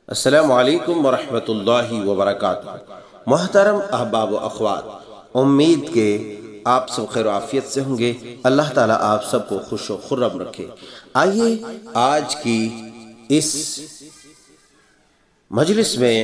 السلام علیکم ورحمۃ اللہ وبرکاتہ۔ محترم احباب و اخوات، امید کہ آپ سب خیر و عافیت سے ہوں گے۔ اللہ تعالیٰ آپ سب کو خوش و خرم رکھے۔ آئیے آج کی اس مجلس میں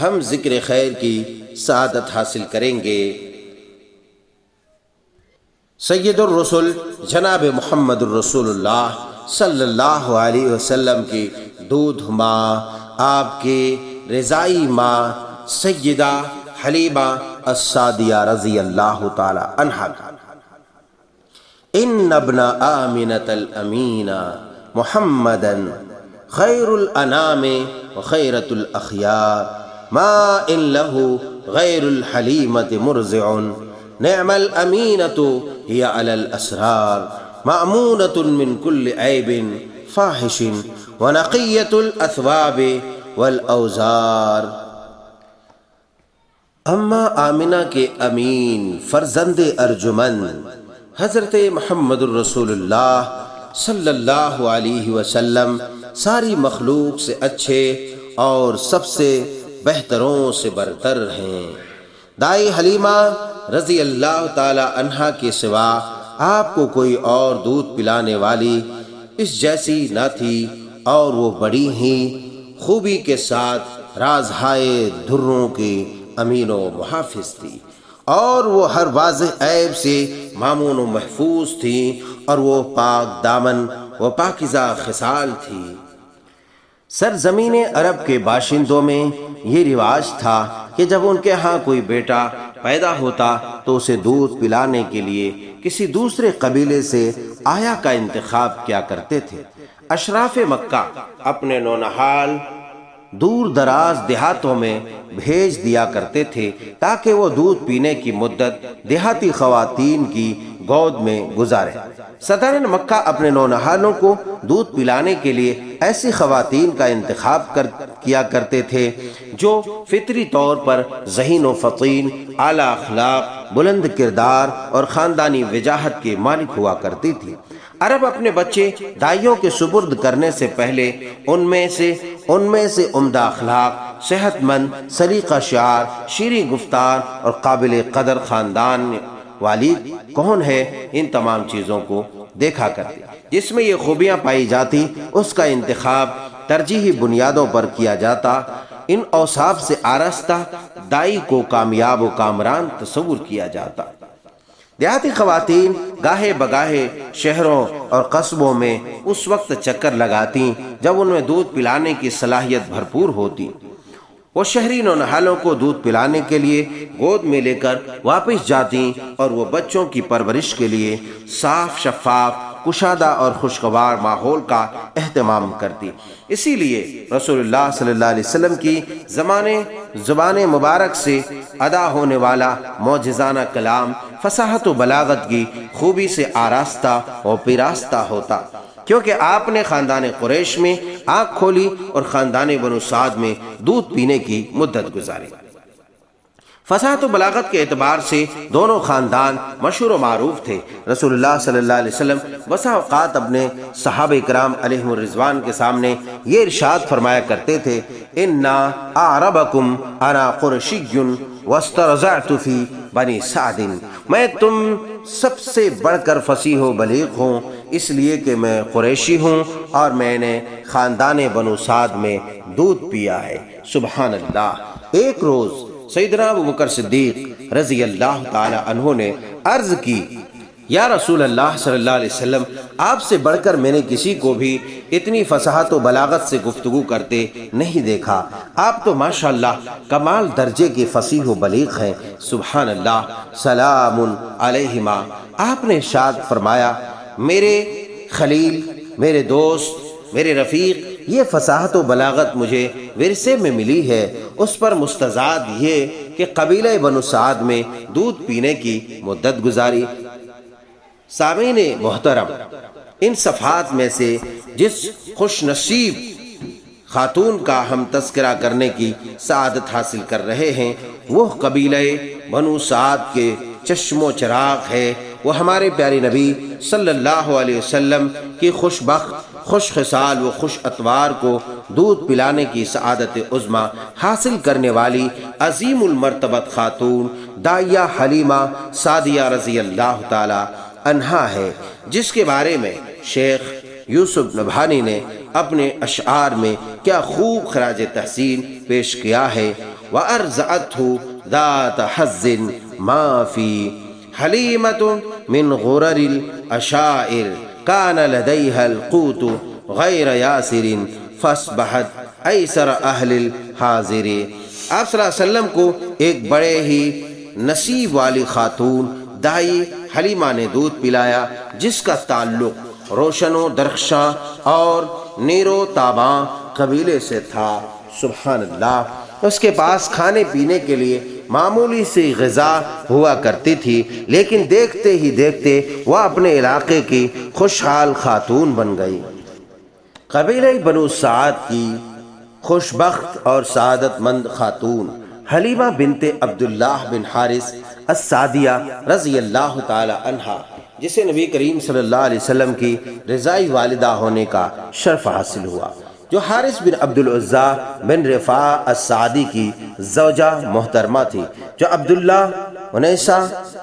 ہم ذکر خیر کی سعادت حاصل کریں گے۔ سید الرسل جناب محمد الرسول اللہ صلی اللہ علیہ وسلم کی دودھ ماں، آپ کے رضائی ماں سیدہ حلیمہ السعدیہ رضی اللہ تعالی عنہا کا ان ابن آمنۃ الامینہ محمدا خیر الانام وخیرۃ الاخیار ما ان له غیر الحلیمۃ مرضع نعم الامینۃ ہی علی الاسرار مأمونۃ من کل عیب فاحش ونقیۃ الاثواب والاوزار۔ اما آمنہ کے امین فرزند ارجمند حضرت محمد الرسول اللہ صلی اللہ علیہ وسلم ساری مخلوق سے اچھے اور سب سے بہتروں سے برتر ہیں۔ دائی حلیمہ رضی اللہ تعالی عنہا کے سوا آپ کو کوئی اور دودھ پلانے والی اس جیسی نہ تھی، اور وہ بڑی ہی خوبی کے ساتھ رازہائے دروں کی امین و محافظ تھی، اور وہ ہر واضح عیب سے مامون و محفوظ تھی، اور وہ پاک دامن و پاکیزہ خصال تھی۔ سرزمین عرب کے باشندوں میں یہ رواج تھا کہ جب ان کے ہاں کوئی بیٹا پیدا ہوتا تو اسے دودھ پلانے کے لیے کسی دوسرے قبیلے سے آیا کا انتخاب کیا کرتے تھے۔ اشراف مکہ اپنے نونہال دور دراز دیہاتوں میں بھیج دیا کرتے تھے تاکہ وہ دودھ پینے کی مدت دیہاتی خواتین کی گود میں گزارے۔ صدرن مکہ اپنے نونہالوں کو دودھ پلانے کے لیے ایسی خواتین کا انتخاب کیا کرتے تھے جو فطری طور پر ذہین و فطین، اعلیٰ اخلاق، بلند کردار اور خاندانی وجاہت کے مالک ہوا کرتی تھی۔ عرب اپنے بچے دائیوں کے سپرد کرنے سے پہلے ان میں سے عمدہ اخلاق، صحت مند، سلیقہ شعار، شیریں گفتار اور قابل قدر خاندان والی کون ہے، ان تمام چیزوں کو دیکھا کرتے۔ جس میں یہ خوبیاں پائی جاتی اس کا انتخاب ترجیحی بنیادوں پر کیا جاتا۔ ان اوصاف سے آراستہ دائی کو کامیاب و کامران تصور کیا جاتا۔ دیہاتی خواتین گاہے بگاہے شہروں اور قصبوں میں اس وقت چکر لگاتی جب ان میں دودھ پلانے کی صلاحیت بھرپور ہوتی۔ وہ شہری نونہالوں کو دودھ پلانے کے لیے گود میں لے کر واپس جاتی اور وہ بچوں کی پرورش کے لیے صاف شفاف، کشادہ اور خوشگوار ماحول کا اہتمام کرتی۔ اسی لیے رسول اللہ صلی اللہ علیہ وسلم کی زبان مبارک سے ادا ہونے والا معجزانہ کلام فصاحت و بلاغت کی خوبی سے آراستہ و پیراستہ ہوتا، کیونکہ آپ نے خاندان قریش میں آنکھ کھولی اور خاندان بنو سعد میں دودھ پینے کی مدت گزاری۔ فصاحت و بلاغت کے اعتبار سے دونوں خاندان مشہور و معروف تھے۔ رسول اللہ صلی اللہ علیہ وسلم بسا اوقات اپنے صحابہ کرام علیہم الرضوان کے سامنے یہ ارشاد فرمایا کرتے تھے، انا اعربکم انا قرشی واسترضعت فی بنی سعد، میں تم سب سے بڑھ کر فصیح و بلیغ ہوں اس لیے کہ میں قریشی ہوں اور میں نے خاندان بنو سعد میں دودھ پیا ہے۔ سبحان اللہ۔ ایک روز سیدنا ابوبکر صدیق رضی اللہ تعالی عنہ نے عرض کی، یا رسول اللہ صلی اللہ علیہ وسلم، آپ سے بڑھ کر میں نے کسی کو بھی اتنی فصاحت و بلاغت سے گفتگو کرتے نہیں دیکھا۔ آپ تو ماشاءاللہ کمال درجے کے فصیح و بلیغ ہیں۔ سبحان اللہ۔ سلام علیہما۔ آپ نے ارشاد فرمایا، میرے خلیل، میرے دوست، میرے رفیق، یہ فصاحت و بلاغت مجھے ورثے میں ملی ہے، اس پر مستزاد یہ کہ قبیلہ بنو سعد میں دودھ پینے کی مدت گزاری۔ سامعین محترم، ان صفحات میں سے جس خوش نصیب خاتون کا ہم تذکرہ کرنے کی سعادت حاصل کر رہے ہیں وہ قبیلہ بنو سعد کے چشم و چراغ ہے۔ وہ ہمارے پیارے نبی صلی اللہ علیہ وسلم کی خوش بخت خوش خصال و خوش اطوار کو دودھ پلانے کی سعادت عظمی حاصل کرنے والی عظیم المرتبت خاتون داعیہ حلیمہ سعدیہ رضی اللہ تعالی عنہا ہے، جس کے بارے میں شیخ یوسف نبھانی نے اپنے اشعار میں کیا خوب خراج تحسین پیش کیا ہے۔ وَأَرْزَعَتْهُ ذَاتَ حَزٍّ مَا فِي حَلِيمَةٌ مِّن غُرَرِ الْأَشَائِرِ كَانَ لَدَيْهَا الْقُوتُ غَيْرَ يَاسِرٍ فَأَصْبَحَتْ أَيْسَرَ أَهْلِ الْحَاضِرِ۔ آپ صلی اللہ علیہ وسلم کو ایک بڑے ہی نصیب والی خاتون دائی حلیمہ نے دودھ پلایا، جس کا تعلق روشن و درخشاں اور نیر و تاباں قبیلے سے تھا۔ سبحان اللہ۔ اس کے پاس کھانے پینے کے لیے معمولی سی غذا ہوا کرتی تھی، لیکن دیکھتے ہی دیکھتے وہ اپنے علاقے کی خوشحال خاتون بن گئی۔ قبیلہ بنو سعد کی خوش بخت اور سعادت مند خاتون حلیمہ بنت عبداللہ بن حارث السعدیہ رضی اللہ تعالی عنہا، جسے نبی کریم صلی اللہ علیہ وسلم کی رضائی والدہ ہونے کا شرف حاصل ہوا، جو حارث بن عبد العزیٰ بن رفاع السعدی کی زوجہ محترمہ تھی، جو عبداللہ، انیسہ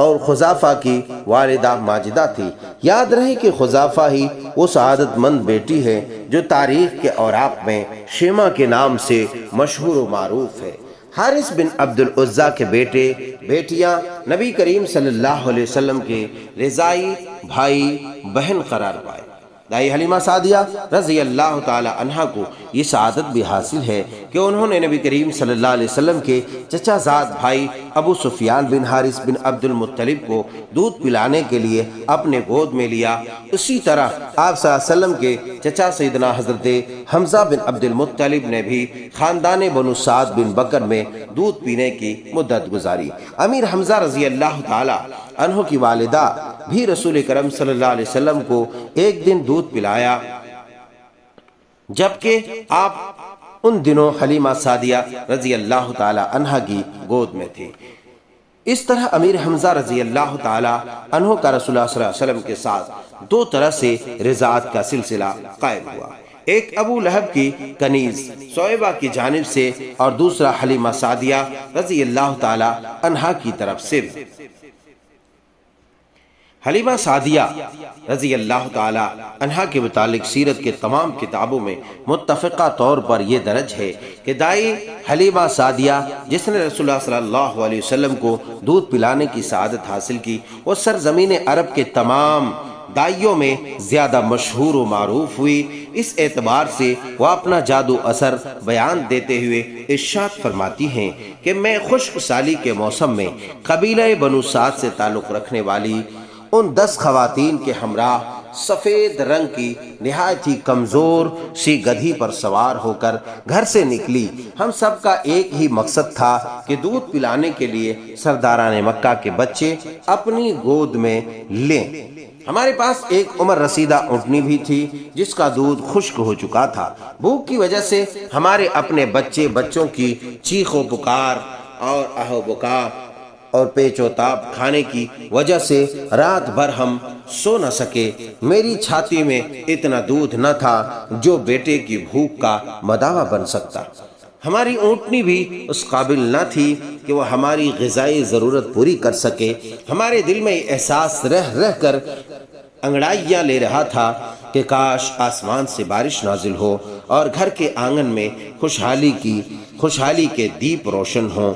اور خزافہ کی والدہ ماجدہ تھی۔ یاد رہے کہ خزافہ ہی وہ سعادت مند بیٹی ہے جو تاریخ کے اوراق میں شیمہ کے نام سے مشہور و معروف ہے۔ حارث بن عبد العزیٰ کے بیٹے بیٹیاں نبی کریم صلی اللہ علیہ وسلم کے رضائی بھائی بہن قرار پائے۔ دائی حلیمہ سعدیہ رضی اللہ تعالی عنہا کو یہ سعادت بھی حاصل ہے کہ انہوں نے نبی کریم صلی اللہ علیہ وسلم کے چچا زاد بھائی ابو سفیان بن حارث بن عبد المطلب کو دودھ پلانے کے لیے اپنے گود میں لیا۔ اسی طرح آپ صلی اللہ علیہ وسلم کے چچا سیدنا حضرت حمزہ بن عبد المطلب نے بھی خاندان بنو سعد بن بکر میں دودھ پینے کی مدت گزاری۔ امیر حمزہ رضی اللہ تعالی عنہ کی والدہ بھی رسول کرم صلی اللہ علیہ وسلم کو ایک دن دودھ پلایا، جبکہ آپ ان دنوں حلیمہ سعدیہ رضی اللہ تعالی عنہ کی گود میں تھی۔ اس طرح امیر حمزہ رضی اللہ تعالی عنہ کا رسول اللہ صلی اللہ علیہ وسلم کے ساتھ دو طرح سے رضاعت کا سلسلہ قائم ہوا، ایک ابو لہب کی کنیز صعیبہ کی جانب سے اور دوسرا حلیمہ سعدیہ رضی اللہ تعالی عنہ کی طرف سے۔ حلیمہ سعدیہ رضی اللہ تعالی عنہا کے متعلق سیرت کے تمام کتابوں میں متفقہ طور پر یہ درج ہے کہ دائی حلیمہ سعدیہ جس نے رسول اللہ صلی اللہ علیہ وسلم کو دودھ پلانے کی سعادت حاصل کی، وہ سرزمین عرب کے تمام دائیوں میں زیادہ مشہور و معروف ہوئی۔ اس اعتبار سے وہ اپنا جادو اثر بیان دیتے ہوئے ارشاد فرماتی ہیں کہ میں خشک سالی کے موسم میں قبیلہ بنو سعد سے تعلق رکھنے والی ان 10 خواتین کے ہمراہ سفید رنگ کی نہایت ہی کمزور سی گدھی پر سوار ہو کر گھر سے نکلی۔ ہم سب کا ایک ہی مقصد تھا کہ دودھ پلانے کے لیے سرداران مکہ کے بچے اپنی گود میں لیں۔ ہمارے پاس ایک عمر رسیدہ اونٹنی بھی تھی جس کا دودھ خشک ہو چکا تھا۔ بھوک کی وجہ سے ہمارے اپنے بچوں کی چیخ و پکار اور آہ و بکا اور پیچ و تاب کھانے کی وجہ سے رات بھر ہم سو نہ سکے۔ میری چھاتی میں اتنا دودھ نہ تھا جو بیٹے کی بھوک کا مداوع بن سکتا۔ ہماری اونٹنی بھی اس قابل نہ تھی کہ وہ ہماری غذائی ضرورت پوری کر سکے۔ ہمارے دل میں احساس رہ رہ کر انگڑائیاں لے رہا تھا کہ کاش آسمان سے بارش نازل ہو اور گھر کے آنگن میں خوشحالی کے دیپ روشن ہوں۔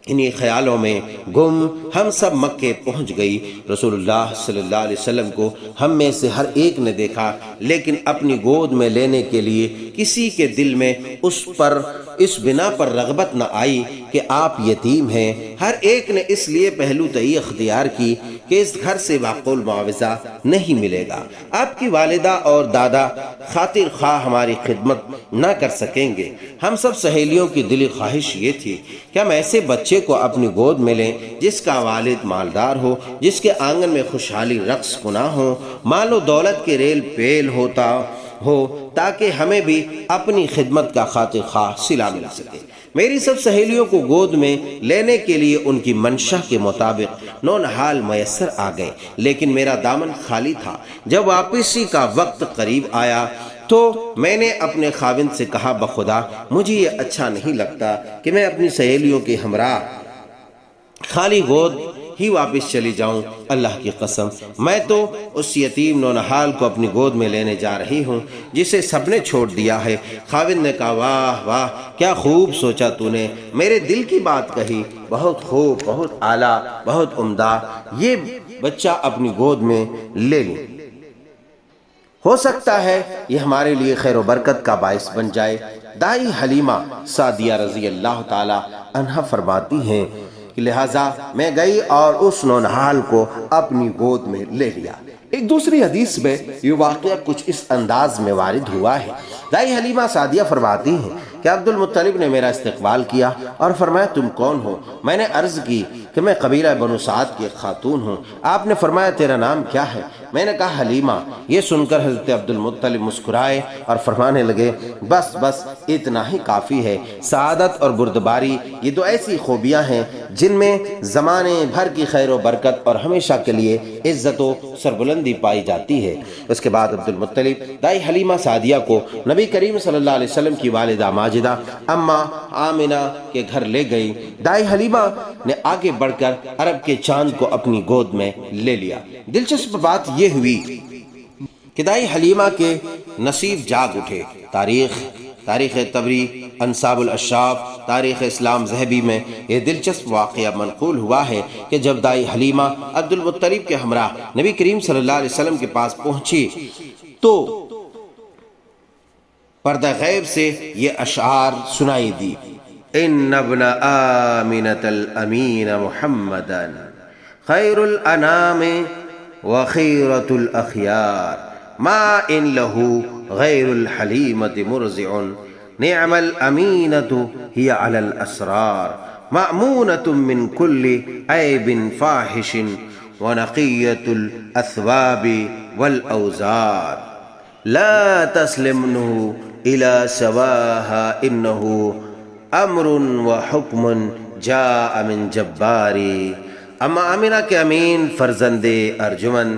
انہی خیالوں میں گم ہم سب مکے پہنچ گئی۔ رسول اللہ صلی اللہ علیہ وسلم کو ہم میں سے ہر ایک نے دیکھا، لیکن اپنی گود میں لینے کے لیے کسی کے دل میں اس بنا پر رغبت نہ آئی کہ آپ یتیم ہیں۔ ہر ایک نے اس لیے پہلو تئی اختیار کی کہ اس گھر سے معقول معاوضہ نہیں ملے گا۔ آپ کی والدہ اور دادا خاطر خواہ ہماری خدمت نہ کر سکیں گے۔ ہم سب سہیلیوں کی دلی خواہش یہ تھی کہ ہم ایسے بچے کو اپنی گود میں لیں جس کا والد مالدار ہو، جس کے آنگن میں خوشحالی رقص کنا ہو، مال و دولت کے ریل پیل ہوتا ہو، تاکہ ہمیں بھی اپنی خدمت کا خاطر خواہ صلہ مل سکے۔ میری سب سہیلیوں کو گود میں لینے کے لیے ان کی منشا کے مطابق نونہال میسر آ گئے، لیکن میرا دامن خالی تھا۔ جب واپسی کا وقت قریب آیا تو میں نے اپنے خاوند سے کہا، بخدا مجھے یہ اچھا نہیں لگتا کہ میں اپنی سہیلیوں کے ہمراہ خالی گود ہی واپس چلی جاؤں۔ اللہ کی قسم میں تو اس یتیم نونہال کو اپنی گود میں لینے جا رہی ہوں جسے سب نے چھوڑ دیا ہے۔ خاوند نے کہا، واہ واہ کیا خوب سوچا تو نے، میرے دل کی بات کہی، بہت خوب، بہت اعلیٰ، بہت عمدہ، یہ بچہ اپنی گود میں لے لیں، ہو سکتا ہے یہ ہمارے لیے خیر و برکت کا باعث بن جائے۔ دائی حلیمہ سعدیہ رضی اللہ تعالی عنہا فرماتی ہیں کہ لہٰذا میں گئی اور اس نونہال کو اپنی گود میں لے لیا۔ ایک دوسری حدیث میں یہ واقعہ کچھ اس انداز میں وارد ہوا ہے۔ دائی حلیمہ سعدیہ فرماتی ہیں کہ عبد المطلب نے میرا استقبال کیا اور فرمایا، تم کون ہو؟ میں نے عرض کی کہ میں قبیلہ بنو سعد کی ایک خاتون ہوں۔ آپ نے فرمایا، تیرا نام کیا ہے؟ میں نے کہا، حلیمہ۔ یہ سن کر حضرت عبد المطلب مسکرائے اور فرمانے لگے، بس بس اتنا ہی کافی ہے۔ سعادت اور بردباری یہ دو ایسی خوبیاں ہیں جن میں زمانے بھر کی خیر و برکت اور ہمیشہ کے لیے عزت و سربلندی پائی جاتی ہے۔ اس کے بعد عبد المطلب دائی حلیمہ سعدیہ کو نبی کریم صلی اللہ علیہ وسلم کی والدہ ماجدہ اما آمنہ کے گھر لے گئی۔ دائی حلیمہ نے آگے بڑھ کر عرب کے چاند کو اپنی گود میں لے لیا۔ دلچسپ بات یہ ہوئی کہ دائی حلیمہ کے نصیب جاگ اٹھے۔ تاریخ طبری، انساب الاشراف، تاریخ اسلام ذہبی میں یہ دلچسپ واقعہ منقول ہوا ہے کہ جب دائی حلیمہ عبد المطلب کے ہمراہ نبی کریم صلی اللہ علیہ وسلم کے پاس پہنچی تو پردہ غیب سے یہ اشعار سنائی دی، ان ابن آمنة الامین محمدا خیر الانام وخیرة الاخیار ما ان له غیر الحلیمة مرزع نعم الامینة هی علی الاسرار مأمونة من كل عیب فاحش ونقیة الاثواب والاوزار لا تسلمنه الى سواها انه امر وحکم جاء من جباری۔ اما آمنہ کے امین فرزند ارجمن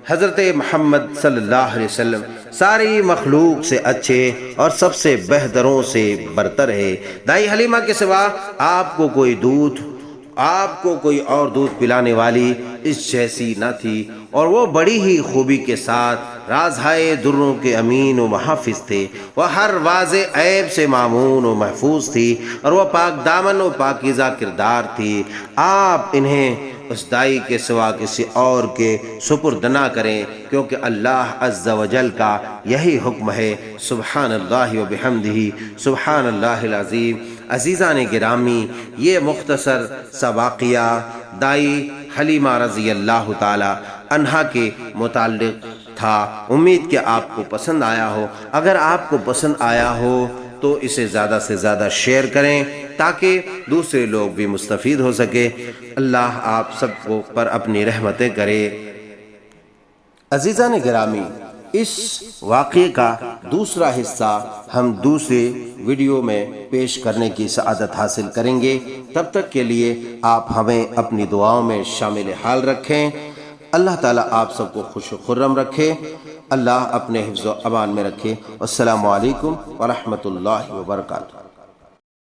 حضرت محمد صلی اللہ علیہ وسلم ساری مخلوق سے اچھے اور سب سے بہتروں سے برتر ہے۔ دائی حلیمہ کے سوا آپ کو کوئی اور دودھ پلانے والی اس جیسی نہ تھی، اور وہ بڑی ہی خوبی کے ساتھ رازہائے دروں کے امین و محافظ تھے۔ وہ ہر واضح عیب سے معمون و محفوظ تھی، اور وہ پاک دامن و پاکیزہ کردار تھی۔ آپ انہیں اس دائی کے سوا کسی اور کے سپرد نہ کریں، کیونکہ اللہ عز و جل کا یہی حکم ہے۔ سبحان اللہ و بحمدہ سبحان اللہ العظیم۔ عزیزان گرامی، یہ مختصر سا واقعہ دائی حلیمہ رضی اللہ تعالی عنہا کے متعلق تھا۔ امید کہ آپ کو پسند آیا ہو۔ اگر آپ کو پسند آیا ہو تو اسے زیادہ سے زیادہ شیئر کریں تاکہ دوسرے لوگ بھی مستفید ہو سکے۔ اللہ آپ سب کو پر اپنی رحمتیں کرے۔ عزیزان گرامی، اس واقعے کا دوسرا حصہ ہم دوسرے ویڈیو میں پیش کرنے کی سعادت حاصل کریں گے۔ تب تک کے لیے آپ ہمیں اپنی دعاؤں میں شامل حال رکھیں۔ اللہ تعالیٰ آپ سب کو خوش و خرم رکھے، اللہ اپنے حفظ و امان میں رکھے۔ السلام علیکم ورحمۃ اللہ وبرکاتہ۔